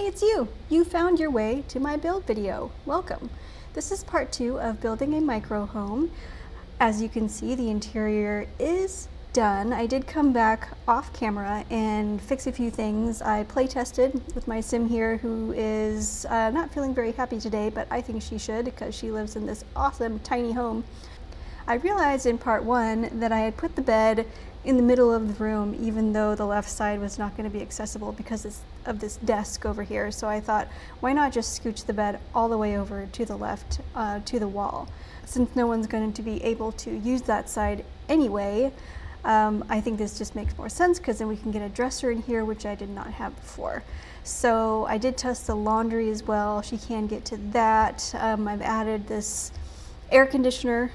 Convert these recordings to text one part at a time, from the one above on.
Hey, it's you! You found your way to my build video. Welcome! This is part 2 of building a micro home. As you can see, the interior is done. I did come back off camera and fix a few things. I play tested with my sim here, who is not feeling very happy today, but I think she should because she lives in this awesome tiny home. I realized in part 1 that I had put the bed in the middle of the room, even though the left side was not going to be accessible because of this desk over here. So I thought, why not just scooch the bed all the way over to the left, to the wall? Since no one's going to be able to use that side anyway, I think this just makes more sense because then we can get a dresser in here, which I did not have before. So I did test the laundry as well. She can get to that. I've added this air conditioner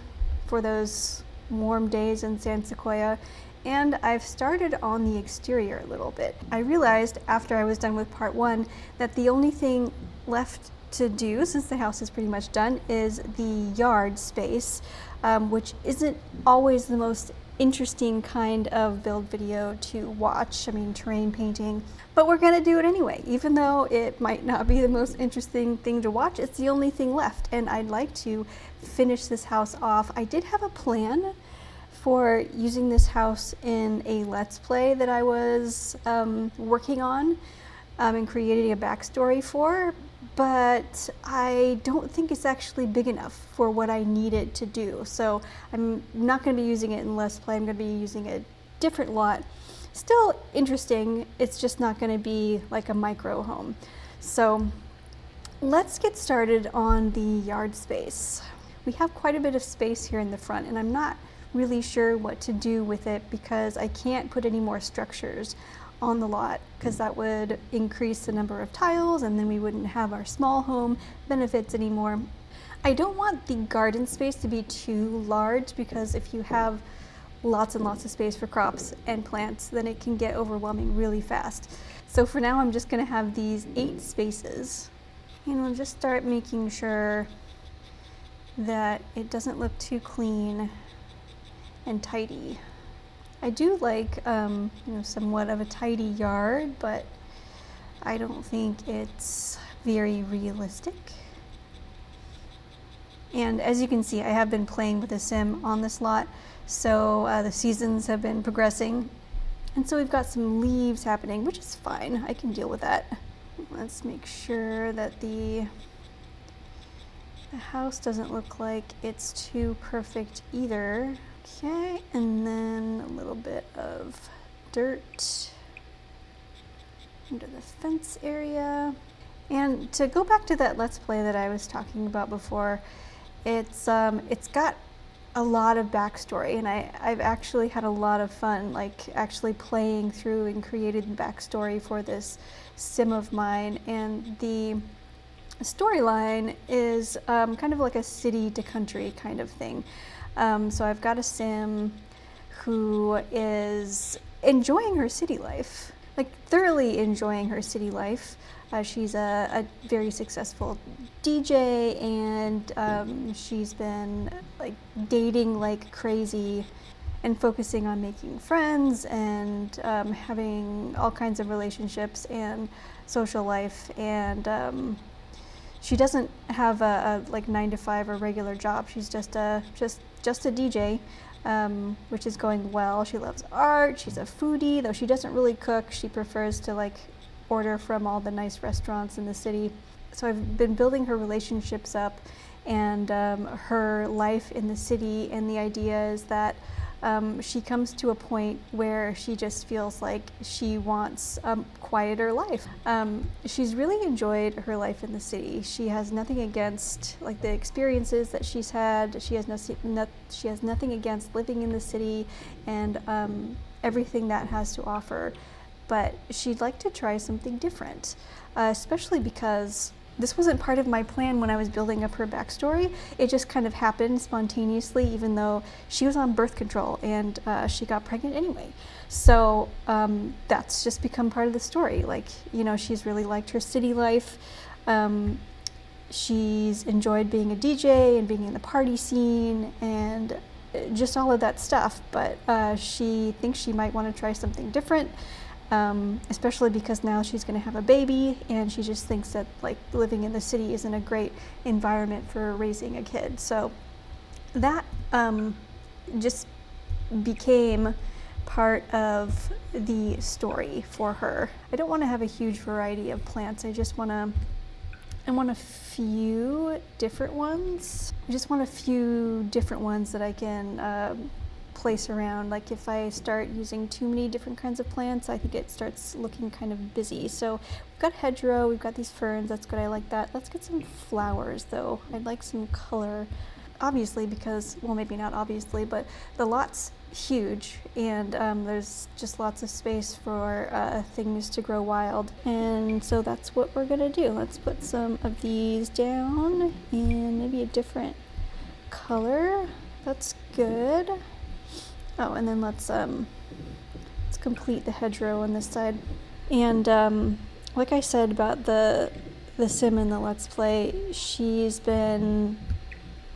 for those warm days in San Sequoia. And I've started on the exterior a little bit. I realized after I was done with part 1 that the only thing left to do, since the house is pretty much done, is the yard space, which isn't always the most interesting kind of build video to watch. I mean, terrain painting, but we're gonna do it anyway. Even though it might not be the most interesting thing to watch, it's the only thing left, and I'd like to finish this house off. I did have a plan for using this house in a Let's Play that I was working on and creating a backstory for, but I don't think it's actually big enough for what I need it to do. So I'm not going to be using it in Let's Play. I'm going to be using a different lot. Still interesting, it's just not going to be like a micro home. So let's get started on the yard space. We have quite a bit of space here in the front, and I'm not really sure what to do with it because I can't put any more structures on the lot because that would increase the number of tiles and then we wouldn't have our small home benefits anymore. I don't want the garden space to be too large because if you have lots and lots of space for crops and plants, then it can get overwhelming really fast. So for now, I'm just going to have these 8 spaces, and we'll just start making sure that it doesn't look too clean and tidy. I do like somewhat of a tidy yard, but I don't think it's very realistic. And as you can see, I have been playing with the sim on this lot, so the seasons have been progressing, and so we've got some leaves happening, which is fine. I can deal with that. Let's make sure that the house doesn't look like it's too perfect either. Okay, and then a little bit of dirt into the fence area. And to go back to that Let's Play that I was talking about before, it's got a lot of backstory, and I've actually had a lot of fun, like actually playing through and creating the backstory for this sim of mine. And the storyline is kind of like a city to country kind of thing. So I've got a sim who is enjoying her city life, like thoroughly enjoying her city life. She's a very successful DJ, and she's been like dating like crazy and focusing on making friends and having all kinds of relationships and social life. And she doesn't have a like 9-to-5 or regular job. She's just a DJ, which is going well. She loves art. She's a foodie, though she doesn't really cook. She prefers to like order from all the nice restaurants in the city. So I've been building her relationships up and her life in the city, and the idea is that she comes to a point where she just feels like she wants a quieter life. She's really enjoyed her life in the city. She has nothing against like the experiences that she's had. She has nothing against living in the city and everything that has to offer. But she'd like to try something different, especially because this wasn't part of my plan when I was building up her backstory. It just kind of happened spontaneously, even though she was on birth control and she got pregnant anyway. So that's just become part of the story. Like, you know, she's really liked her city life. She's enjoyed being a DJ and being in the party scene and just all of that stuff. But she thinks she might want to try something different. especially because now she's going to have a baby and she just thinks that like living in the city isn't a great environment for raising a kid. So that just became part of the story for her. I don't want to have a huge variety of plants. I want a few different ones. I just want a few different ones that I can place around. Like if I start using too many different kinds of plants, I think it starts looking kind of busy. So we've got hedgerow, we've got these ferns, that's good, I like that. Let's get some flowers though. I'd like some color, obviously, because, well, maybe not obviously, but the lot's huge and there's just lots of space for things to grow wild. And so that's what we're gonna do. Let's put some of these down and maybe a different color. That's good. Oh, and then let's complete the hedgerow on this side. And like I said about the sim in the Let's Play, she's been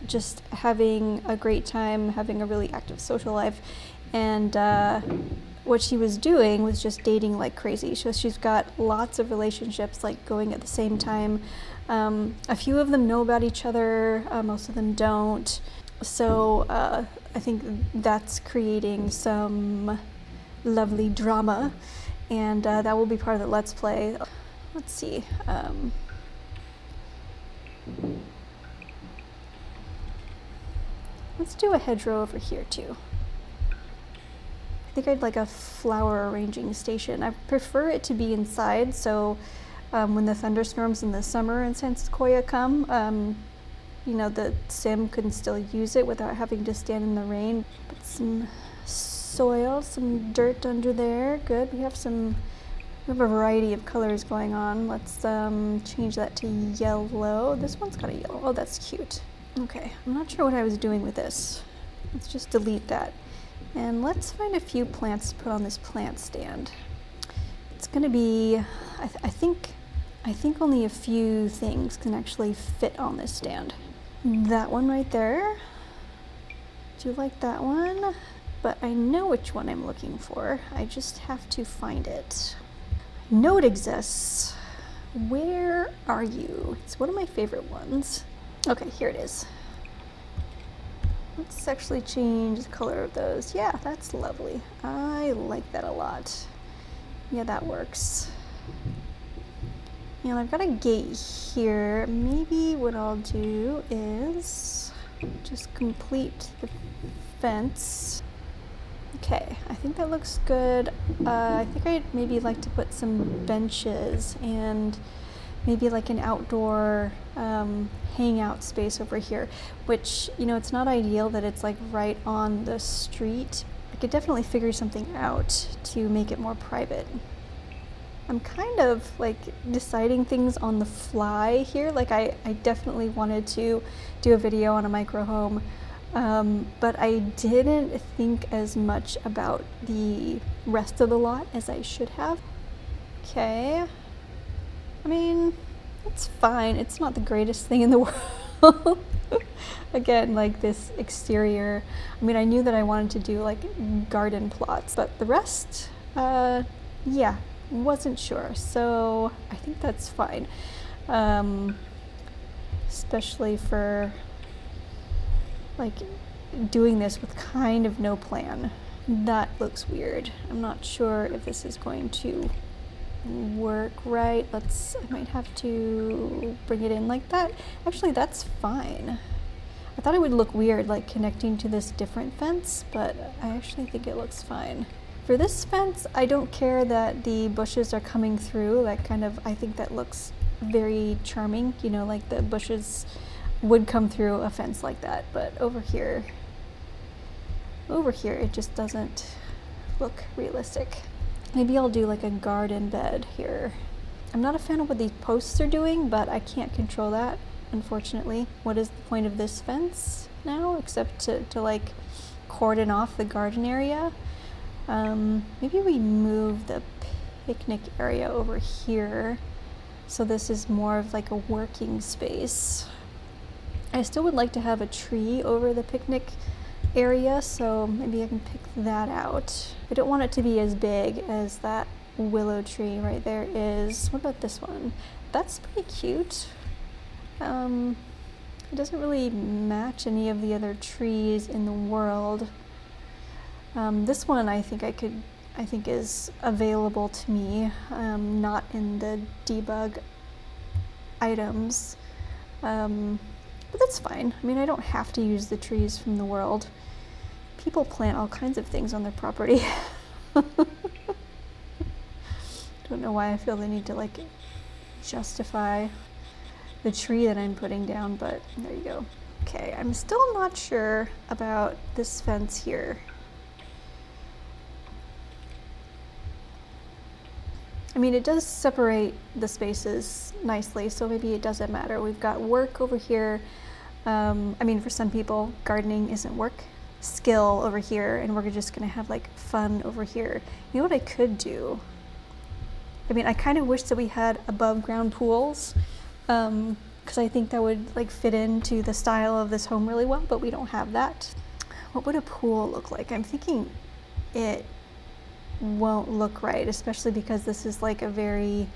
just having a great time, having a really active social life, and what she was doing was just dating like crazy. So she's got lots of relationships like going at the same time. A few of them know about each other, most of them don't. So I think that's creating some lovely drama, and that will be part of the Let's Play. Let's see. Let's do a hedgerow over here too. I think I'd like a flower arranging station. I prefer it to be inside, so when the thunderstorms in the summer in San Sequoia come, you know, the sim can still use it without having to stand in the rain. Put some soil, some dirt under there. Good. We have a variety of colors going on. Let's change that to yellow. This one's got a yellow. Oh, that's cute. Okay, I'm not sure what I was doing with this. Let's just delete that. And let's find a few plants to put on this plant stand. It's gonna be, I think only a few things can actually fit on this stand. That one right there. Do you like that one? But I know which one I'm looking for. I just have to find it. I know it exists. Where are you? It's one of my favorite ones. Okay, here it is. Let's actually change the color of those. Yeah, that's lovely. I like that a lot. Yeah, that works. And I've got a gate here. Maybe what I'll do is just complete the fence. Okay, I think that looks good. I think I'd maybe like to put some benches and maybe like an outdoor hangout space over here, which, you know, it's not ideal that it's like right on the street. I could definitely figure something out to make it more private. I'm kind of like deciding things on the fly here. Like I definitely wanted to do a video on a micro home, but I didn't think as much about the rest of the lot as I should have. Okay. I mean, it's fine. It's not the greatest thing in the world. Again, like this exterior. I mean, I knew that I wanted to do like garden plots, but the rest, yeah, wasn't sure. So I think that's fine. Especially for like doing this with kind of no plan. That looks weird. I'm not sure if this is going to work right. I might have to bring it in like that. Actually, that's fine. I thought it would look weird like connecting to this different fence, but I actually think it looks fine. For this fence, I don't care that the bushes are coming through. That kind of, I think that looks very charming, you know, like the bushes would come through a fence like that. But over here it just doesn't look realistic. Maybe I'll do like a garden bed here. I'm not a fan of what these posts are doing, but I can't control that, unfortunately. What is the point of this fence now, except to like cordon off the garden area? Maybe we move the picnic area over here, so this is more of like a working space. I still would like to have a tree over the picnic area, so maybe I can pick that out. I don't want it to be as big as that willow tree right there is. What about this one? That's pretty cute. It doesn't really match any of the other trees in the world. This one I think is available to me, not in the debug items. But that's fine. I mean, I don't have to use the trees from the world. People plant all kinds of things on their property. Don't know why I feel the need to like justify the tree that I'm putting down, but there you go. Okay, I'm still not sure about this fence here. I mean, it does separate the spaces nicely, so maybe it doesn't matter. We've got work over here. I mean, for some people, gardening isn't work. Skill over here, and we're just gonna have like fun over here. You know what I could do? I mean, I kind of wish that we had above ground pools, because I think that would like fit into the style of this home really well, but we don't have that. What would a pool look like? I'm thinking it won't look right, especially because this is like a very,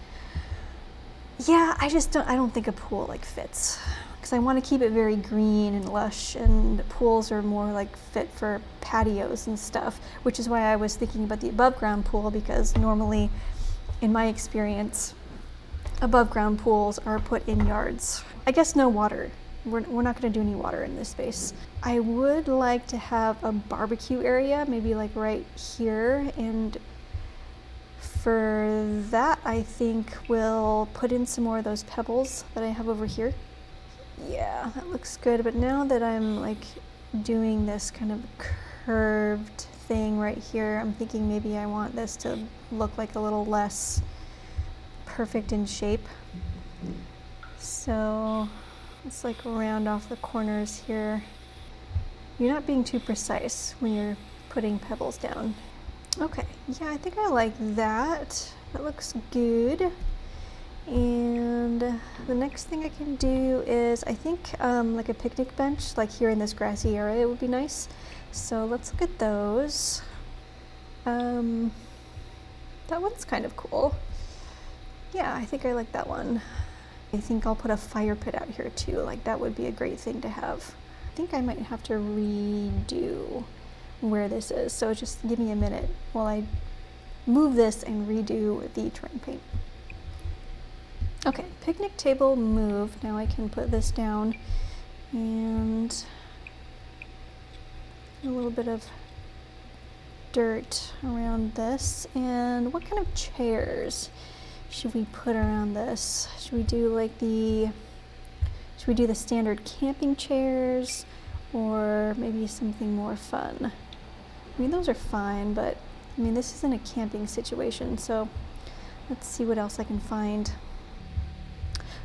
I don't think a pool like fits, because I want to keep it very green and lush, and pools are more like fit for patios and stuff, which is why I was thinking about the above ground pool, because normally in my experience above ground pools are put in yards. I guess no water. We're not going to do any water in this space. I would like to have a barbecue area, maybe like right here, and for that I think we'll put in some more of those pebbles that I have over here. Yeah, that looks good, but now that I'm like doing this kind of curved thing right here, I'm thinking maybe I want this to look like a little less perfect in shape. So let's like round off the corners here. You're not being too precise when you're putting pebbles down. Okay, yeah, I think I like that. That looks good. And the next thing I can do is, I think like a picnic bench, like here in this grassy area would be nice. So let's look at those. That one's kind of cool. Yeah, I think I like that one. I think I'll put a fire pit out here too. Like that would be a great thing to have. I think I might have to redo where this is. So just give me a minute while I move this and redo the terrain paint. Okay, picnic table moved. Now I can put this down and a little bit of dirt around this. And what kind of chairs should we put around this? Should we do the standard camping chairs, or maybe something more fun? I mean, those are fine, but I mean, this isn't a camping situation, so let's see what else I can find.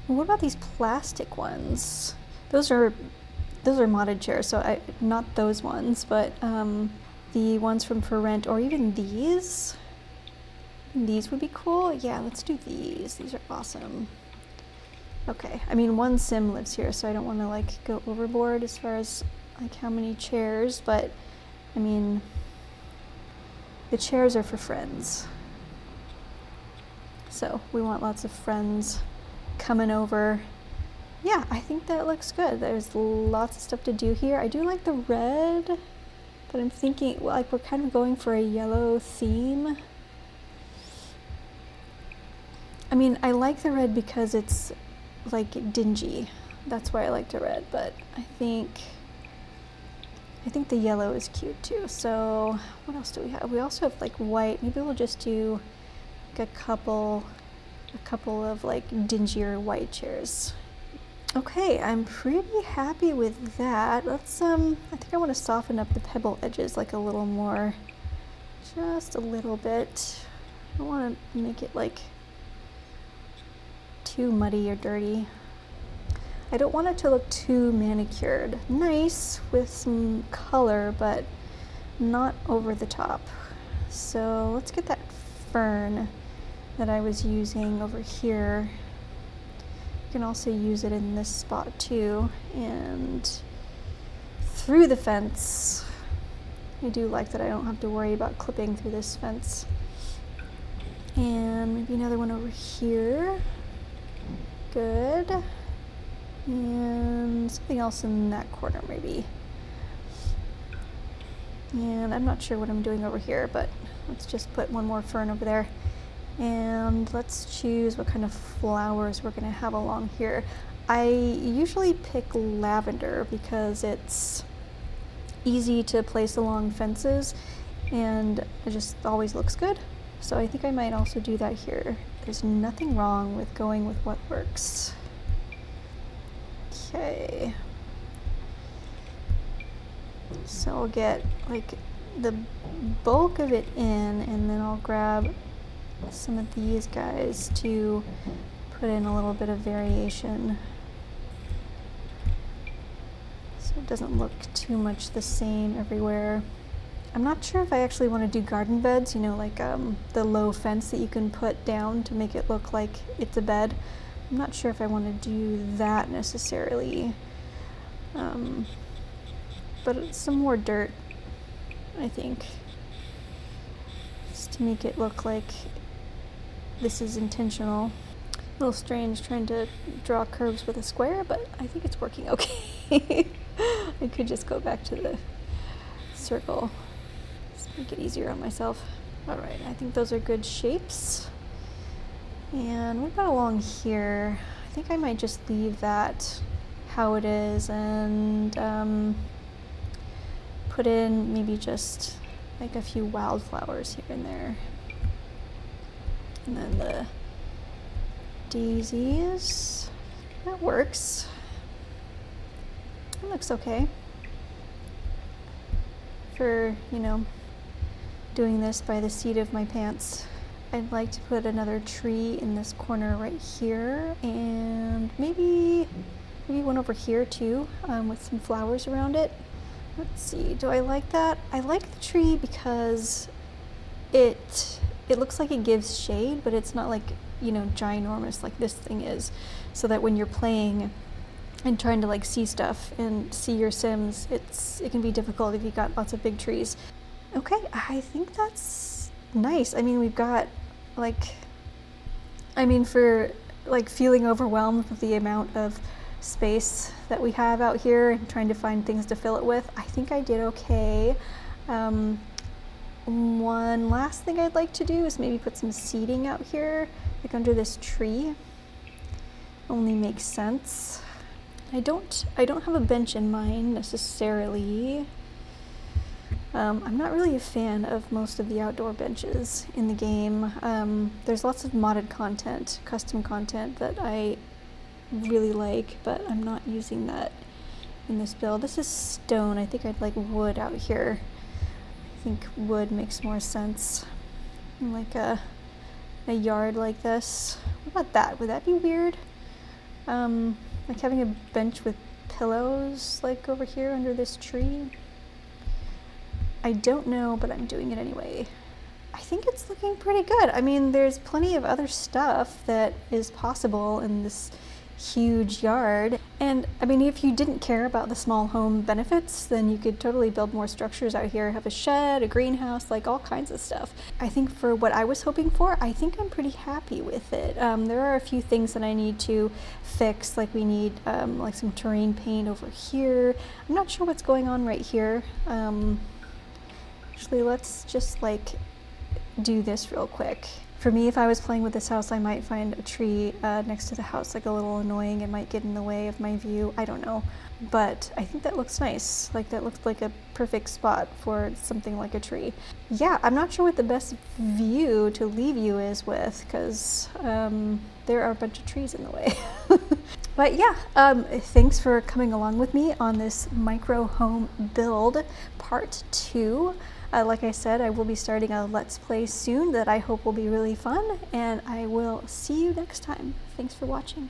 And what about these plastic ones? Those are modded chairs, so not those ones, but the ones from For Rent, or even these. These would be cool. Yeah, let's do these. These are awesome. Okay, I mean, one sim lives here, so I don't want to like go overboard as far as like how many chairs, but I mean, the chairs are for friends. So we want lots of friends coming over. Yeah, I think that looks good. There's lots of stuff to do here. I do like the red, but I'm thinking, well, like we're kind of going for a yellow theme. I mean, I like the red because it's like dingy. That's why I like the red, but I think the yellow is cute too. So what else do we have? We also have like white. Maybe we'll just do like a couple of like dingier white chairs. Okay, I'm pretty happy with that. Let's I think I want to soften up the pebble edges like a little more, just a little bit. I don't want to make it like too muddy or dirty. I don't want it to look too manicured. Nice with some color, but not over the top. So let's get that fern that I was using over here. You can also use it in this spot too, and through the fence. I do like that I don't have to worry about clipping through this fence. And maybe another one over here. Good. And something else in that corner maybe. And I'm not sure what I'm doing over here, but let's just put one more fern over there. And let's choose what kind of flowers we're gonna have along here. I usually pick lavender because it's easy to place along fences and it just always looks good. So I think I might also do that here. There's nothing wrong with going with what works. Okay. So I'll get like the bulk of it in, and then I'll grab some of these guys to put in a little bit of variation so it doesn't look too much the same everywhere. I'm not sure if I actually want to do garden beds, you know, like the low fence that you can put down to make it look like it's a bed. I'm not sure if I want to do that necessarily, but it's some more dirt, I think, just to make it look like this is intentional. A little strange trying to draw curves with a square, but I think it's working okay. I could just go back to the circle. Just make it easier on myself. All right, I think those are good shapes. And what about along here? I think I might just leave that how it is and put in maybe just like a few wildflowers here and there. And then the daisies. That works. That looks okay. For, you know, doing this by the seat of my pants. I'd like to put another tree in this corner right here, and maybe one over here too, with some flowers around it. Let's see, do I like that? I like the tree because it looks like it gives shade, but it's not like, you know, ginormous like this thing is, so that when you're playing and trying to like see stuff and see your Sims, it can be difficult if you've got lots of big trees. Okay, I think that's nice. I mean, we've got like, I mean, for like feeling overwhelmed with the amount of space that we have out here and trying to find things to fill it with, I think I did okay. One last thing I'd like to do is maybe put some seating out here, like under this tree. Only makes sense. I don't have a bench in mind necessarily. I'm not really a fan of most of the outdoor benches in the game. There's lots of modded content, custom content that I really like, but I'm not using that in this build. This is stone. I think I'd like wood out here. I think wood makes more sense in like a yard like this. What about that? Would that be weird? Like having a bench with pillows like over here under this tree? I don't know, but I'm doing it anyway. I think it's looking pretty good. I mean, there's plenty of other stuff that is possible in this huge yard. And I mean, if you didn't care about the small home benefits, then you could totally build more structures out here, have a shed, a greenhouse, like all kinds of stuff. I think for what I was hoping for, I think I'm pretty happy with it. There are a few things that I need to fix, like we need like some terrain paint over here. I'm not sure what's going on right here. Actually, let's just like do this real quick. For me, if I was playing with this house, I might find a tree next to the house like a little annoying. It might get in the way of my view. I don't know. But I think that looks nice. Like that looks like a perfect spot for something like a tree. Yeah, I'm not sure what the best view to leave you is with, because there are a bunch of trees in the way. But yeah, thanks for coming along with me on this micro home build part 2. Like I said, I will be starting a Let's Play soon that I hope will be really fun, and I will see you next time. Thanks for watching.